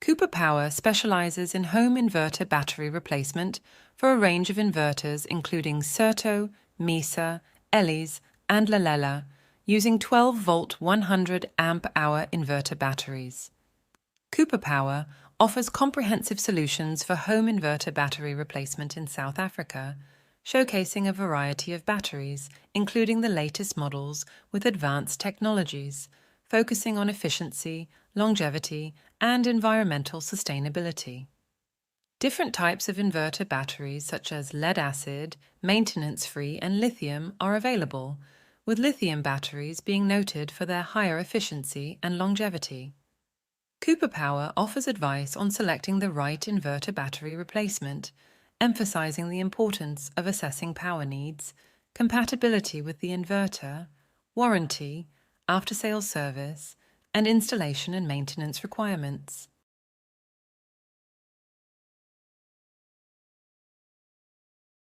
Cooper Power specializes in home inverter battery replacement for a range of inverters including Certo, Mecer, Ellies, and Lalela, using 12-volt 100 amp-hour inverter batteries. Cooper Power offers comprehensive solutions for home inverter battery replacement in South Africa, showcasing a variety of batteries, including the latest models with advanced technologies, focusing on efficiency, longevity, and environmental sustainability. Different types of inverter batteries such as lead-acid, maintenance-free, and lithium are available, with lithium batteries being noted for their higher efficiency and longevity. Cooper Power offers advice on selecting the right inverter battery replacement, emphasizing the importance of assessing power needs, compatibility with the inverter, warranty, after-sales service, and installation and maintenance requirements.